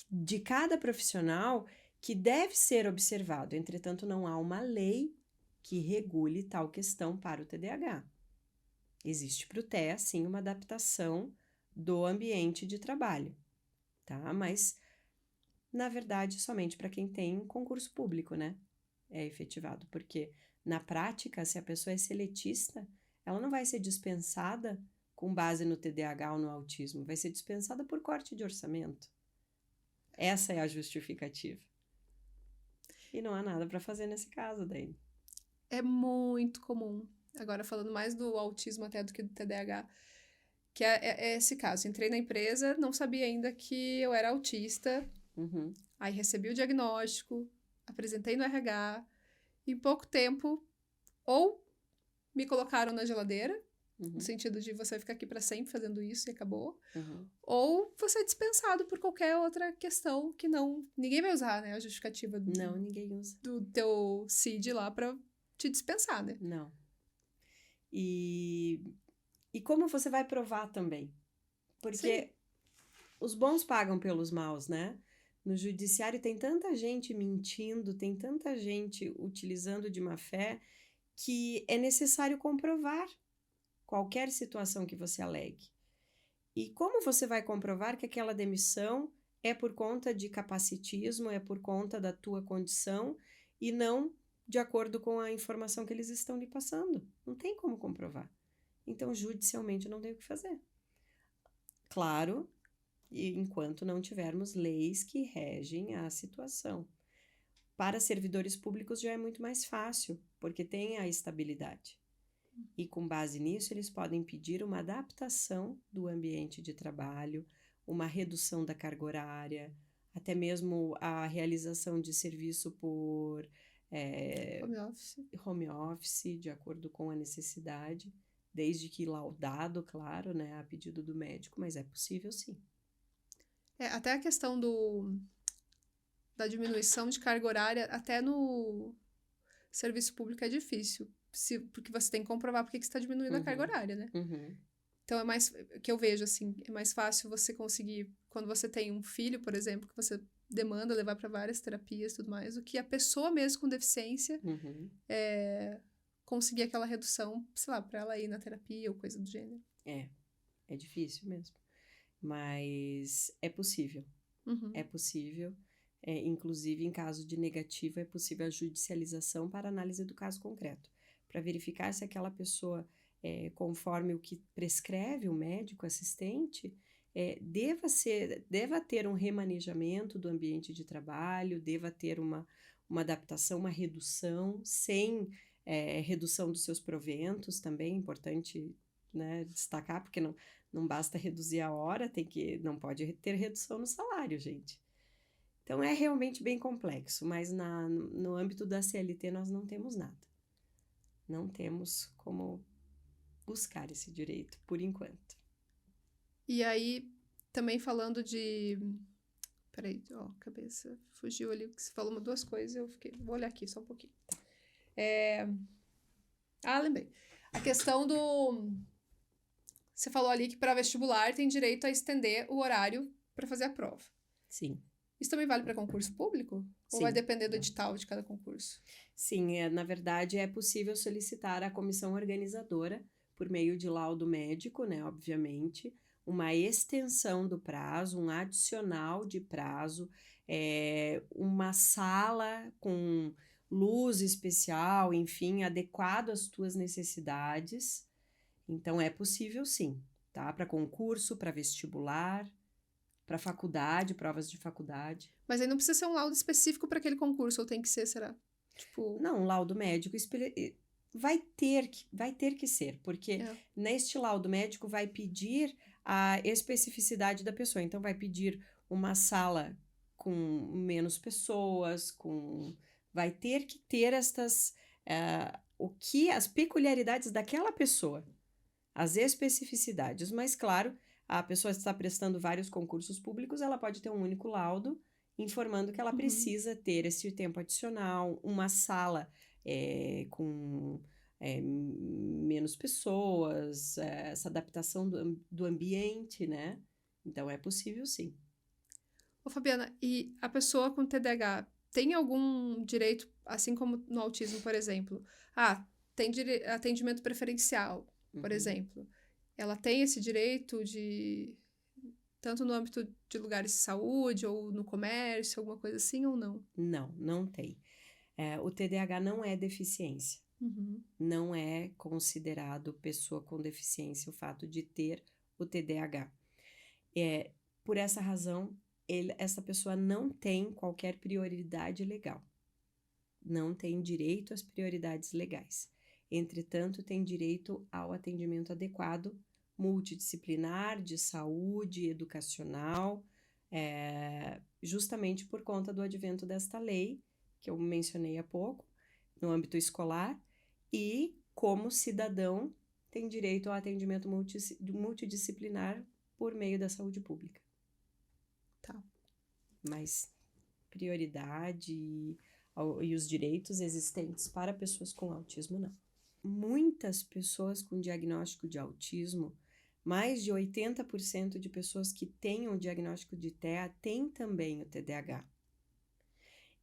de cada profissional que deve ser observado. Entretanto, não há uma lei que regule tal questão para o TDAH. Existe para o TEA, sim, uma adaptação do ambiente de trabalho, tá? Mas, na verdade, somente para quem tem concurso público, né? É efetivado, porque na prática, se a pessoa é seletista, ela não vai ser dispensada com base no TDAH ou no autismo, vai ser dispensada por corte de orçamento. Essa é a justificativa. E não há nada para fazer nesse caso daí. É muito comum. agora falando mais do autismo até do que do TDAH, que é esse caso. Entrei na empresa, não sabia ainda que eu era autista, Uhum, aí recebi o diagnóstico, apresentei no RH, em pouco tempo, ou me colocaram na geladeira, no uhum, sentido de você ficar aqui para sempre fazendo isso e acabou, uhum. ou você é dispensado por qualquer outra questão que não... Ninguém vai usar, né, a justificativa Não, ninguém usa. do teu CID lá para te dispensar, né? Não. E, e como você vai provar também? Sim. Porque os bons pagam pelos maus, né? No judiciário tem tanta gente mentindo, tem tanta gente utilizando de má fé, que é necessário comprovar qualquer situação que você alegue. E como você vai comprovar que aquela demissão é por conta de capacitismo, é por conta da tua condição e não de acordo com a informação que eles estão lhe passando? Não tem como comprovar. Então, judicialmente, não tem o que fazer. Claro, e enquanto não tivermos leis que regem a situação. Para servidores públicos já é muito mais fácil, porque tem a estabilidade. E com base nisso, eles podem pedir uma adaptação do ambiente de trabalho, uma redução da carga horária, até mesmo a realização de serviço por Home office. home office, de acordo com a necessidade, desde que laudado, claro, né, a pedido do médico, mas é possível sim. Até a questão da diminuição de carga horária, até no serviço público é difícil. Porque você tem que comprovar por que você está diminuindo a carga Uhum, horária, né? uhum, Então, é mais... que eu vejo, assim, é mais fácil você conseguir... Quando você tem um filho, por exemplo, que você demanda levar para várias terapias e tudo mais, do que a pessoa mesmo com deficiência uhum. conseguir aquela redução, sei lá, para ela ir na terapia ou coisa do gênero. É difícil mesmo, mas é possível. Uhum. É possível, inclusive em caso de negativo, é possível a judicialização para análise do caso concreto, para verificar se aquela pessoa, conforme o que prescreve o médico assistente, deva ter um remanejamento do ambiente de trabalho, deva ter uma adaptação, uma redução, sem redução dos seus proventos, também é importante, né, destacar, porque não basta reduzir a hora, não pode ter redução no salário, gente. Então é realmente bem complexo, mas no âmbito da CLT nós não temos nada. Não temos como buscar esse direito, por enquanto. E aí, também falando de... Peraí, ó, cabeça fugiu ali, que você falou duas coisas, eu fiquei... Vou olhar aqui só um pouquinho. Lembrei. A questão do... Você falou ali que para vestibular tem direito a estender o horário para fazer a prova. Sim, Isso também vale para concurso público? Ou vai sim. depender do edital de cada concurso? Sim, na verdade é possível solicitar à comissão organizadora, por meio de laudo médico, né, obviamente, uma extensão do prazo, um adicional de prazo, uma sala com luz especial, enfim, adequado às tuas necessidades. Então é possível sim, tá? Para concurso, para vestibular, para faculdade, provas de faculdade. Mas aí não precisa ser um laudo específico para aquele concurso, ou tem que ser, será? Tipo... Não, um laudo médico vai ter que ser, porque É. neste laudo médico vai pedir a especificidade da pessoa. Então, vai pedir uma sala com menos pessoas, vai ter que ter as peculiaridades daquela pessoa, as especificidades. Mas, claro, a pessoa está prestando vários concursos públicos, ela pode ter um único laudo informando que ela Uhum. precisa ter esse tempo adicional, uma sala com menos pessoas, essa adaptação do ambiente, né? Então é possível sim. Ô, Fabiana, e a pessoa com TDAH tem algum direito, assim como no autismo, por exemplo? Tem atendimento preferencial, por Uhum. exemplo. Ela tem esse direito de... Tanto no âmbito de lugares de saúde, ou no comércio, alguma coisa assim, ou não? Não tem. O TDAH não é deficiência. Uhum. Não é considerado pessoa com deficiência o fato de ter o TDAH. Por essa razão, essa pessoa não tem qualquer prioridade legal. Não tem direito às prioridades legais. Entretanto, tem direito ao atendimento adequado, multidisciplinar, de saúde, educacional, justamente por conta do advento desta lei, que eu mencionei há pouco, no âmbito escolar, e como cidadão tem direito ao atendimento multidisciplinar por meio da saúde pública. Tá. Mas prioridade e os direitos existentes para pessoas com autismo, não. Muitas pessoas com diagnóstico de autismo, mais de 80% de pessoas que têm o diagnóstico de TEA têm também o TDAH.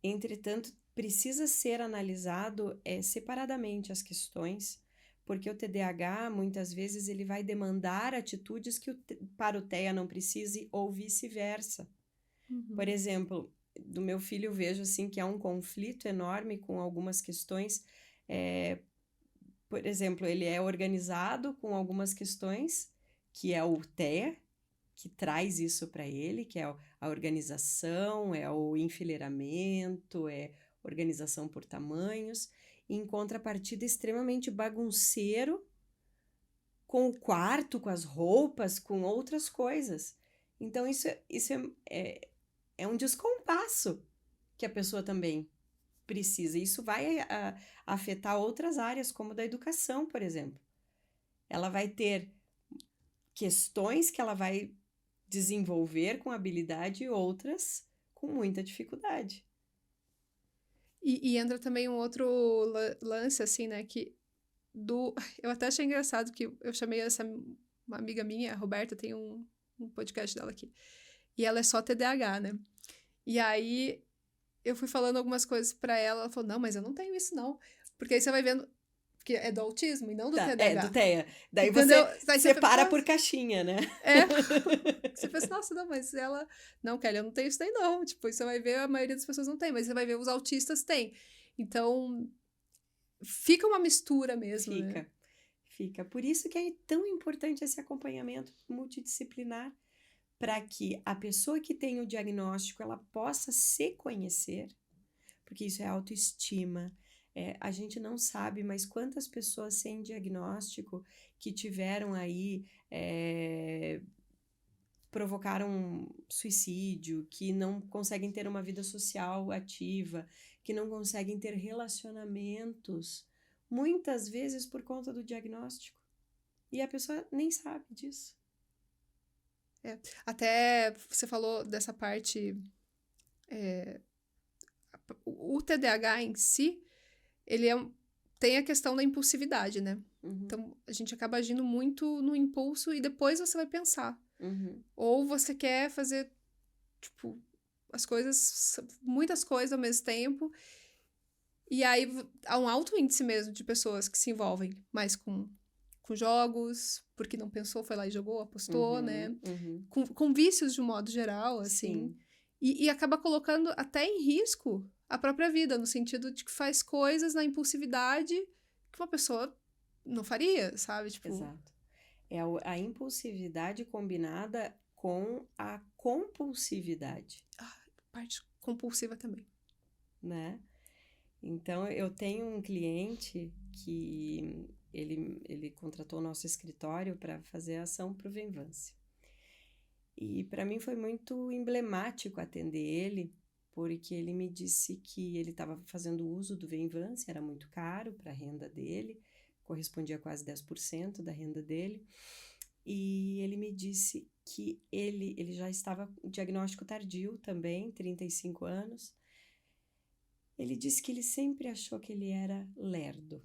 Entretanto, precisa ser analisado separadamente as questões, porque o TDAH, muitas vezes, ele vai demandar atitudes que para o TEA não precise, ou vice-versa. Uhum. Por exemplo, do meu filho eu vejo assim, que há um conflito enorme com algumas questões. Por exemplo, ele é organizado com algumas questões, que é o TEA, que traz isso para ele, que é a organização, é o enfileiramento, é organização por tamanhos, e em contrapartida extremamente bagunceiro com o quarto, com as roupas, com outras coisas. Então, isso é um descompasso que a pessoa também precisa. Isso vai afetar outras áreas, como da educação, por exemplo. Ela vai ter questões que ela vai desenvolver com habilidade e outras com muita dificuldade. E entra também um outro lance, assim, né, que eu até achei engraçado que eu chamei uma amiga minha, a Roberta, tem um podcast dela aqui, e ela é só TDAH, né, e aí eu fui falando algumas coisas pra ela falou, não, mas eu não tenho isso não, porque aí você vai vendo que é do autismo e não do TDAH. Do TEA. Daí entendeu? você Aí separa por caixinha, né? Você pensa, nossa, não, mas ela... Não, Kelly, eu não tenho isso daí não. Tipo, você vai ver, a maioria das pessoas não tem, mas você vai ver, os autistas têm. Então, fica uma mistura mesmo, né? Fica. Por isso que é tão importante esse acompanhamento multidisciplinar, para que a pessoa que tem o diagnóstico, ela possa se conhecer, porque isso é autoestima. A gente não sabe, mas quantas pessoas sem diagnóstico que tiveram aí... provocaram suicídio, que não conseguem ter uma vida social ativa, que não conseguem ter relacionamentos, muitas vezes por conta do diagnóstico. E a pessoa nem sabe disso. Até você falou dessa parte... O TDAH em si, ele tem a questão da impulsividade, né? Uhum. Então, a gente acaba agindo muito no impulso e depois você vai pensar. Uhum. Ou você quer fazer, tipo, muitas coisas ao mesmo tempo. E aí há um alto índice mesmo de pessoas que se envolvem mais com jogos, porque não pensou, foi lá e jogou, apostou, né? Uhum. Com vícios de um modo geral, assim. E acaba colocando até em risco a própria vida, no sentido de que faz coisas na impulsividade que uma pessoa não faria, sabe? Tipo... Exato. É a impulsividade combinada com a compulsividade. Parte compulsiva também. Né? Então, eu tenho um cliente que ele contratou o nosso escritório para fazer a ação pro Venvance. E para mim foi muito emblemático atender ele, porque ele me disse que ele estava fazendo uso do Venvance, era muito caro para a renda dele, correspondia a quase 10% da renda dele. E ele me disse que ele já estava com diagnóstico tardio também, 35 anos. Ele disse que ele sempre achou que ele era lerdo,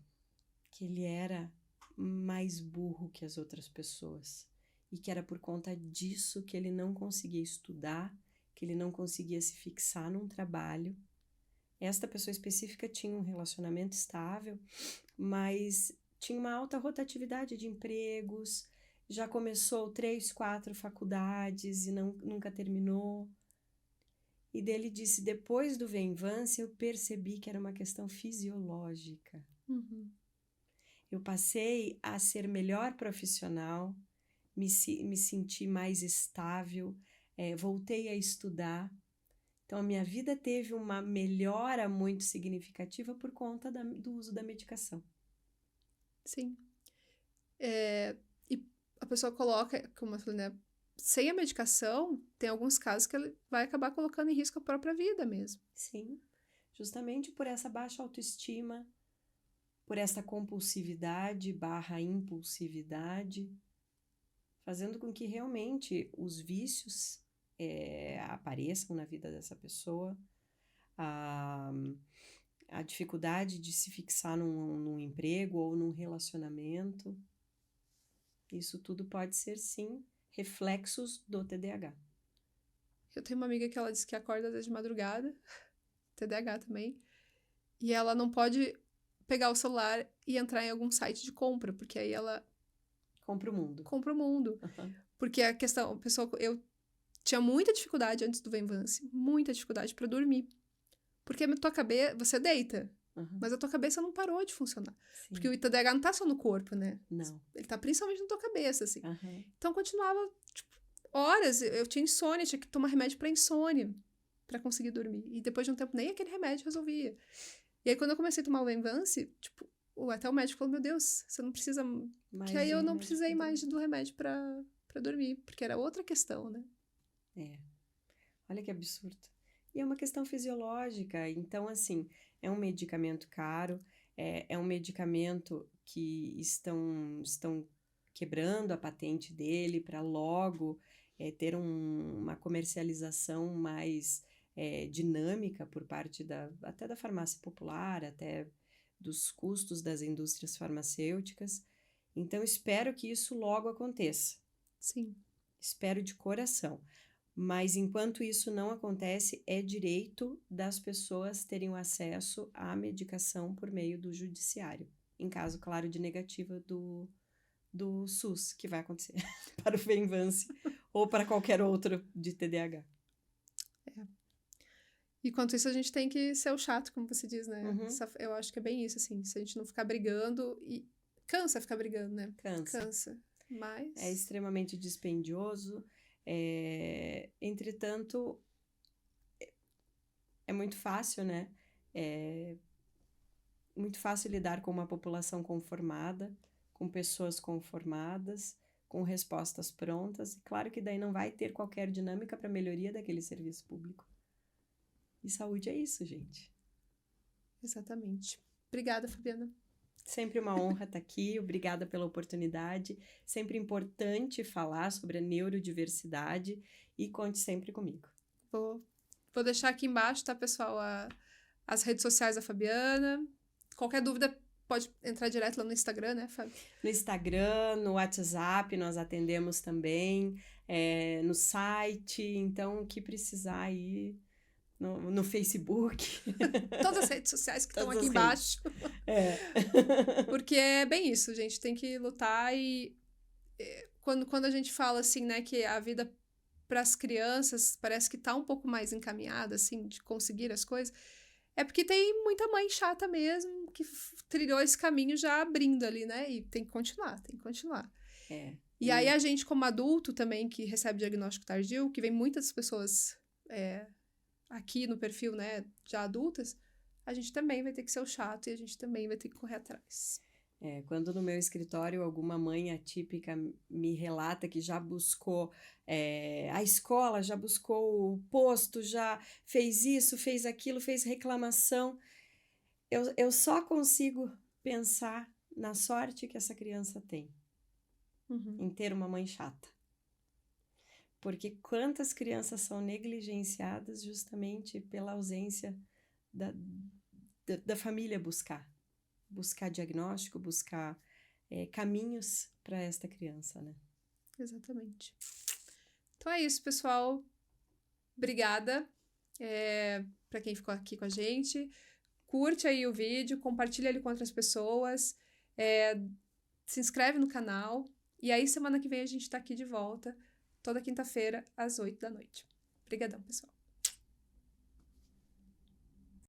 que ele era mais burro que as outras pessoas e que era por conta disso que ele não conseguia estudar, que ele não conseguia se fixar num trabalho. Esta pessoa específica tinha um relacionamento estável, mas tinha uma alta rotatividade de empregos, já começou 3, 4 faculdades e nunca terminou. E dele disse, depois do Venvance, eu percebi que era uma questão fisiológica. Uhum. Eu passei a ser melhor profissional, me senti mais estável, voltei a estudar. Então, a minha vida teve uma melhora muito significativa por conta do uso da medicação. Sim. E a pessoa coloca, como eu falei, né? Sem a medicação, tem alguns casos que ele vai acabar colocando em risco a própria vida mesmo. Sim, justamente por essa baixa autoestima, por essa compulsividade / impulsividade, fazendo com que realmente os vícios apareçam na vida dessa pessoa, a dificuldade de se fixar num emprego ou num relacionamento. Isso tudo pode ser, sim, reflexos do TDAH. Eu tenho uma amiga que ela diz que acorda às vezes de madrugada, TDAH também, e ela não pode pegar o celular e entrar em algum site de compra, porque aí ela Compra o mundo. compra o mundo. Uhum. Porque a questão, eu tinha muita dificuldade antes do Venvance, muita dificuldade para dormir. Porque a tua cabeça, você deita, mas a tua cabeça não parou de funcionar. Sim. Porque o TDAH não tá só no corpo, né? Não. Ele tá principalmente na tua cabeça, assim. Uhum. Então, continuava, tipo, horas. Eu tinha insônia, tinha que tomar remédio pra insônia pra conseguir dormir. E depois de um tempo, nem aquele remédio resolvia. E aí, quando eu comecei a tomar o Venvance, tipo, até o médico falou, meu Deus, você não precisa... Mais que aí de eu não remédio precisei pra mais dormir. do remédio pra dormir. Porque era outra questão, né? Olha que absurdo. E é uma questão fisiológica. Então, assim, é um medicamento caro, é um medicamento que estão quebrando a patente dele para logo ter uma comercialização mais dinâmica por parte até da farmácia popular, até dos custos das indústrias farmacêuticas. Então, espero que isso logo aconteça. Sim. Espero de coração. Mas enquanto isso não acontece, é direito das pessoas terem o acesso à medicação por meio do judiciário. Em caso, claro, de negativa do SUS, que vai acontecer para o Venvance ou para qualquer outro de TDAH. E quanto isso, a gente tem que ser o chato, como você diz, né? Uhum. Eu acho que é bem isso, assim. Se a gente não ficar brigando... E cansa ficar brigando, né? Cansa. Mas... É extremamente dispendioso. Entretanto, é muito fácil, né? É muito fácil lidar com uma população conformada, com pessoas conformadas, com respostas prontas. E claro que daí não vai ter qualquer dinâmica para melhoria daquele serviço público. E saúde é isso, gente. Exatamente. Obrigada, Fabiana. Sempre uma honra estar aqui, obrigada pela oportunidade. Sempre importante falar sobre a neurodiversidade e conte sempre comigo. Vou deixar aqui embaixo, tá, pessoal? As redes sociais da Fabiana. Qualquer dúvida, pode entrar direto lá no Instagram, né, Fábio? No Instagram, no WhatsApp, nós atendemos também, no site. Então, o que precisar aí... No Facebook. Todas as redes sociais que estão Todas aqui as embaixo. Porque é bem isso, a gente tem que lutar e quando a gente fala assim, né, que a vida para as crianças parece que tá um pouco mais encaminhada, assim, de conseguir as coisas, é porque tem muita mãe chata mesmo que trilhou esse caminho já abrindo ali, né, e tem que continuar. E aí a gente como adulto também, que recebe diagnóstico tardio, que vem muitas pessoas... aqui no perfil, né, já adultas, a gente também vai ter que ser o chato e a gente também vai ter que correr atrás. Quando no meu escritório alguma mãe atípica me relata que já buscou a escola, já buscou o posto, já fez isso, fez aquilo, fez reclamação, eu só consigo pensar na sorte que essa criança tem em ter uma mãe chata. Porque quantas crianças são negligenciadas justamente pela ausência da família buscar diagnóstico, buscar caminhos para esta criança, né? Exatamente. Então é isso, pessoal. Obrigada para quem ficou aqui com a gente. Curte aí o vídeo, compartilha ele com outras pessoas, se inscreve no canal. E aí, semana que vem, a gente tá aqui de volta. Toda quinta-feira, às 8 da noite. Obrigadão, pessoal.